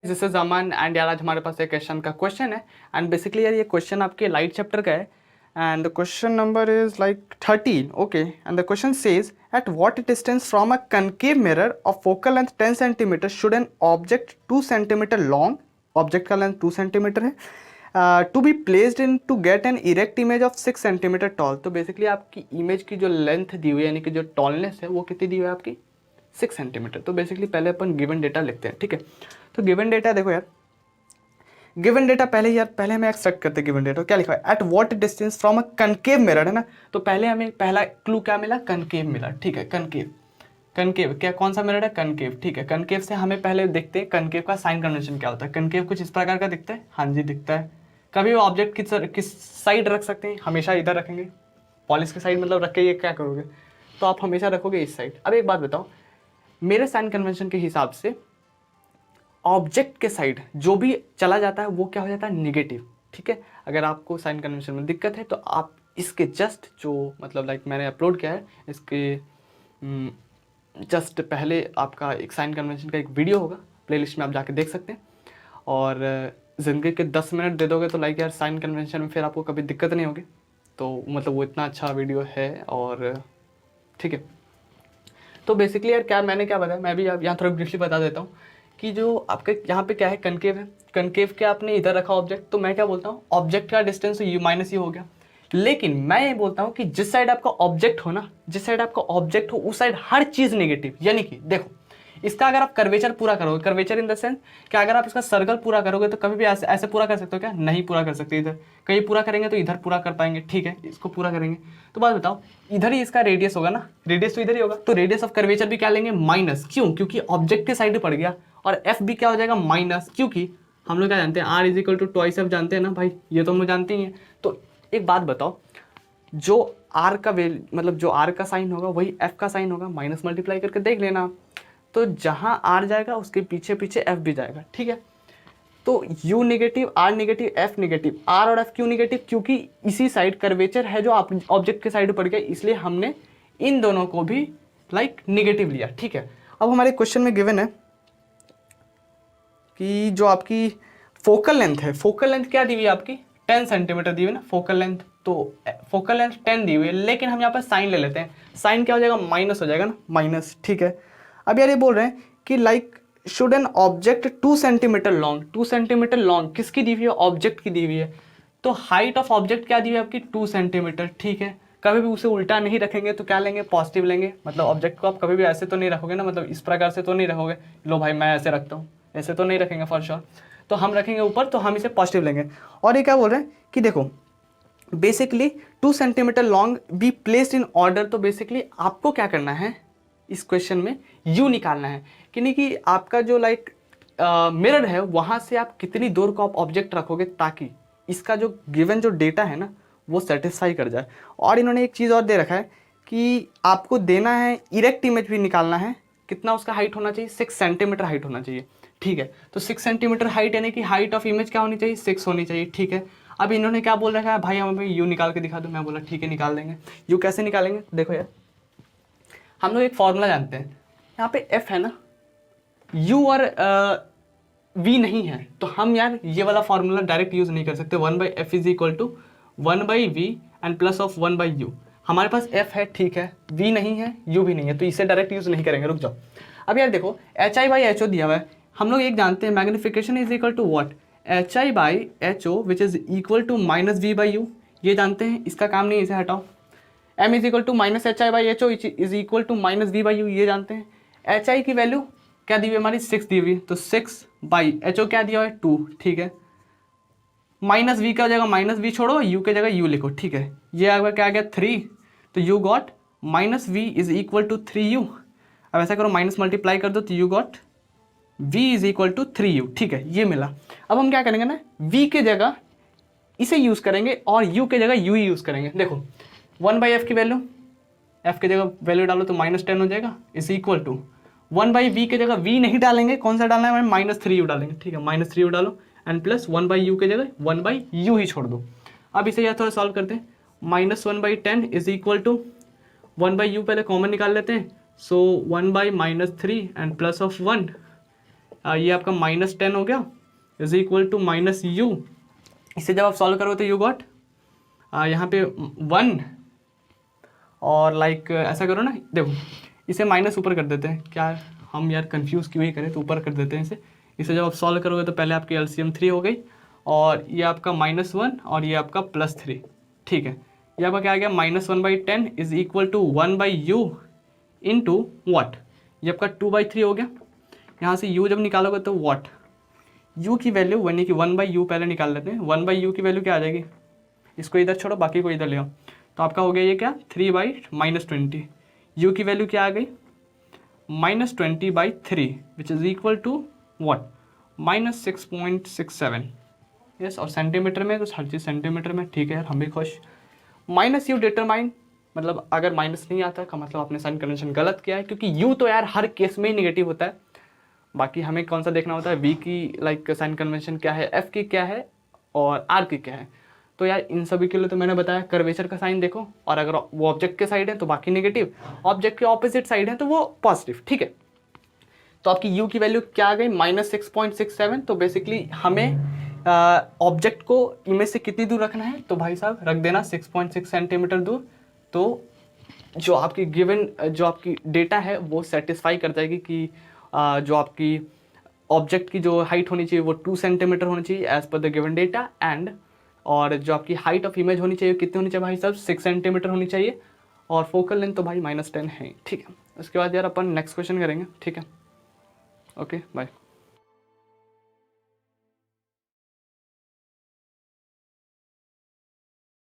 This is Aman and यार आज हमारे पास एक क्वेश्चन का क्वेश्चन है एंड बेसिकली यार ये क्वेश्चन आपके लाइट चैप्टर का है and the question number is like 13 okay and the question says at what distance from a concave mirror of focal length 10 centimetre should an object 2 centimetre long object का length 2 centimetre है to be placed in to get an erect image of 6 centimetre tall. तो basically आपकी image की जो length दी हुई है यानी कि जो टॉलनेस है वो कितनी दी हुई है आपकी 6 सेंटीमीटर। तो बेसिकली पहले अपन गिवन डेटा लिखते हैं, ठीक है। तो गिवन डेटा देखो यार, गिवन डेटा पहले हमें एक्सट्रैक्ट करते हैं गिवन डेटा। क्या लिखा है? Eight what distance from a concave mirror, है ना। तो पहले हमें पहला क्लू क्या मिला? कनकेव मिला, ठीक है। कनकेव कनकेव क्या कौन सा मिरर है? कनकेव, ठीक है। कनकेव से हमें पहले देखते हैं कनकेव का साइन कन्वेंशन क्या होता है। कनकेव कुछ इस प्रकार का दिखता है, हाँ जी दिखता है। कभी वो ऑब्जेक्ट किस साइड रख सकते हैं? हमेशा इधर रखेंगे, पॉलिश के साइड मतलब रख के ये क्या करोगे? तो आप हमेशा रखोगे इस साइड। अब एक बात बताओ, मेरे साइन कन्वेंशन के हिसाब से ऑब्जेक्ट के साइड जो भी चला जाता है वो क्या हो जाता है? नेगेटिव, ठीक है। अगर आपको साइन कन्वेंशन में दिक्कत है तो आप इसके जस्ट जो मतलब लाइक मैंने अपलोड किया है इसके जस्ट पहले आपका एक साइन कन्वेंशन का एक वीडियो होगा, प्लेलिस्ट में आप जाके देख सकते हैं। और ज़िंदगी के 10 मिनट दे दोगे तो लाइक यार साइन कन्वेंशन में फिर आपको कभी दिक्कत नहीं होगी। तो मतलब वो इतना अच्छा वीडियो है और ठीक है। तो बेसिकली यार क्या मैंने क्या बताया, मैं भी यहाँ थोड़ा ब्रीफली बता देता हूँ कि जो आपके यहाँ पे क्या है, कनकेव है। कनकेव के आपने इधर रखा ऑब्जेक्ट, तो मैं क्या बोलता हूँ ऑब्जेक्ट का डिस्टेंस यू माइनस यू हो गया। लेकिन मैं ये बोलता हूँ कि जिस साइड आपका ऑब्जेक्ट हो ना, जिस साइड आपका ऑब्जेक्ट हो उस साइड हर चीज़ नेगेटिव। यानी कि देखो इसका अगर आप कर्वेचर पूरा करोगे, कर्वेचर इन द सेंस कि अगर आप इसका सर्कल पूरा करोगे तो कभी भी ऐसे ऐसे पूरा कर सकते हो क्या? नहीं पूरा कर सकते। इधर कहीं पूरा करेंगे तो इधर पूरा कर पाएंगे, ठीक है। इसको पूरा करेंगे तो बात बताओ, इधर ही इसका रेडियस होगा ना, रेडियस तो इधर ही होगा। तो रेडियस ऑफ कर्वेचर भी क्या लेंगे? माइनस। क्यों? क्योंकि ऑब्जेक्ट के साइड पड़ गया। और एफ भी क्या हो जाएगा? माइनस। क्योंकि हम लोग क्या जानते हैं, R is equal to twice F जानते हैं ना भाई, ये तो हम लोग जानते ही हैं। तो एक बात बताओ, जो आर का मतलब जो आर का साइन होगा वही एफ का साइन होगा, माइनस मल्टीप्लाई करके देख लेना आप। तो जहाँ आर जाएगा उसके पीछे पीछे एफ भी जाएगा, ठीक है। तो U negative, R negative, F negative. R और एफ क्यों नेगेटिव? क्योंकि इसी साइड कर्वेचर है जो ऑब्जेक्ट के साइड पड़ गया, इसलिए हमने इन दोनों को भी लाइक नेगेटिव लिया, ठीक है। अब हमारे क्वेश्चन में गिवन है कि जो आपकी फोकल लेंथ है, फोकल लेंथ क्या दी हुई है आपकी? 10 सेंटीमीटर दी हुई है ना फोकल लेंथ। तो फोकल लेंथ 10 दी हुई है, लेकिन हम यहाँ पर साइन ले लेते हैं। साइन क्या हो जाएगा? माइनस हो जाएगा ना, माइनस, ठीक है। अब यार ये बोल रहे हैं कि like should an object 2 centimetre long, 2 centimetre long किसकी दी हुई है? ऑब्जेक्ट की दी हुई है। तो हाइट ऑफ ऑब्जेक्ट क्या दी हुई है आपकी? 2 सेंटीमीटर, ठीक है। कभी भी उसे उल्टा नहीं रखेंगे तो क्या लेंगे? पॉजिटिव लेंगे। मतलब ऑब्जेक्ट को आप कभी भी ऐसे तो नहीं रखोगे ना, मतलब इस प्रकार से तो नहीं रखोगे, लो भाई मैं ऐसे रखता हूँ, ऐसे तो नहीं रखेंगे फॉर श्योर। तो हम रखेंगे ऊपर, तो हम इसे पॉजिटिव लेंगे। और ये क्या बोल रहे हैं कि देखो basically 2 centimetre long B placed in order. तो बेसिकली आपको क्या करना है इस क्वेश्चन में? यू निकालना है कि नहीं कि आपका जो लाइक मिरर है वहाँ से आप कितनी दूर को आप ऑब्जेक्ट रखोगे ताकि इसका जो गिवन जो डेटा है ना वो सेटिस्फाई कर जाए। और इन्होंने एक चीज़ और दे रखा है कि आपको देना है इरेक्ट इमेज भी निकालना है। कितना उसका हाइट होना चाहिए? 6 सेंटीमीटर हाइट होना चाहिए, ठीक है। तो 6 सेंटीमीटर हाइट यानी कि हाइट ऑफ इमेज क्या होनी चाहिए? 6 होनी चाहिए, ठीक है। अब इन्होंने क्या बोल रखा है? भाई हमें यू निकाल के दिखा दो। मैं बोला ठीक है निकाल देंगे। यू कैसे निकालेंगे? देखो यार हम लोग एक फॉर्मूला जानते हैं, यहाँ पे एफ है ना, यू और वी नहीं है, तो हम यार ये वाला फॉर्मूला डायरेक्ट यूज नहीं कर सकते। 1/f is equal to 1/v and plus of 1/u। हमारे पास f है, ठीक है, v नहीं है, u भी नहीं है, तो इसे डायरेक्ट यूज नहीं करेंगे। रुक जाओ, अब यार देखो HI/HO दिया हुआ है। हम लोग एक जानते हैं magnification is equal to what? HI/HO which is equal to -v/u, ये जानते हैं, इसका काम नहीं है, इसे हटाओ। m is equal to -HI/HO is equal to -v/u, ये जानते हैं। HI की वैल्यू क्या दी हुई है हमारी? 6 दी हुई है, तो 6/HO क्या दिया हुआ है? 2, ठीक है। माइनस वी का जगह माइनस वी छोड़ो, यू के जगह यू लिखो, ठीक है। ये आपका क्या आ गया? 3, तो you got -v is equal to 3u। अब ऐसा करो माइनस मल्टीप्लाई कर दो तो you got v is equal to 3u, ठीक है, ये मिला। अब हम क्या करेंगे ना, v के जगह इसे यूज करेंगे और u के जगह u ही यूज करेंगे। देखो 1/f की वैल्यू, f के जगह वैल्यू डालो तो -10 हो जाएगा, इज इक्वल टू 1/v के जगह v नहीं डालेंगे, कौन सा डालना है? -3u डालेंगे, ठीक है, -3u डालो एंड प्लस 1/u के जगह 1/u ही छोड़ दो। अब इसे यह थोड़ा सॉल्व करते हैं। -1/10 इज इक्वल टू 1/u पहले कॉमन निकाल लेते हैं, सो 1/-3 एंड प्लस ऑफ 1 ये आपका -10 हो गया इज इक्वल टू -u। इसे जब आप सॉल्व करोगे तो यू गॉट यहाँ पे 1 और लाइक ऐसा करो ना, देखो इसे माइनस ऊपर कर देते हैं, क्या हम यार कंफ्यूज क्यों ही करें, तो ऊपर कर देते हैं इसे जब आप सॉल्व करोगे तो पहले आपकी एलसीएम 3 हो गई और ये आपका -1 और ये आपका +3, ठीक है। ये आपका क्या आ गया, -1/10 is equal to 1/u into what, ये आपका 2/3 हो गया। यहाँ से u जब निकालोगे तो वॉट, u की वैल्यू यानी कि 1/u पहले निकाल लेते हैं। 1/u की वैल्यू क्या आ जाएगी, इसको इधर छोड़ो बाकी को इधर ले आओ, तो आपका हो गया ये क्या 3/-20। u की वैल्यू क्या आ गई -20/3 which is equal to what -6.67। Yes, और सेंटीमीटर में तो हर चीज़ सेंटीमीटर में, ठीक है यार हम भी खुश। -u डिटरमाइन, मतलब अगर माइनस नहीं आता का मतलब आपने साइन कन्वेंशन गलत किया है, क्योंकि u तो यार हर केस में ही निगेटिव होता है। बाकी हमें कौन सा देखना होता है, v की लाइक साइन कन्वेंशन क्या है, f की क्या है और r की क्या है। तो यार इन सभी के लिए तो मैंने बताया कर्वेचर का साइन देखो, और अगर वो ऑब्जेक्ट के साइड है तो बाकी नेगेटिव, ऑब्जेक्ट के ऑपोजिट साइड है तो वो पॉजिटिव, ठीक है। तो आपकी u की वैल्यू क्या आ गई -6.67। तो बेसिकली हमें ऑब्जेक्ट को इमेज से कितनी दूर रखना है, तो भाई साहब रख देना 6.6 सेंटीमीटर दूर। तो जो आपकी गिवन जो आपकी डेटा है वो सेटिस्फाई कर जाएगी कि जो आपकी ऑब्जेक्ट की जो हाइट होनी चाहिए वो 2 सेंटीमीटर होनी चाहिए as per the given data, and और जो आपकी हाइट ऑफ इमेज होनी चाहिए कितनी होनी चाहिए भाई साहब 6 सेंटीमीटर होनी चाहिए, और फोकल लेंथ तो भाई -10 है, ठीक है। उसके बाद यार अपन नेक्स्ट क्वेश्चन करेंगे, ठीक है। Okay bye.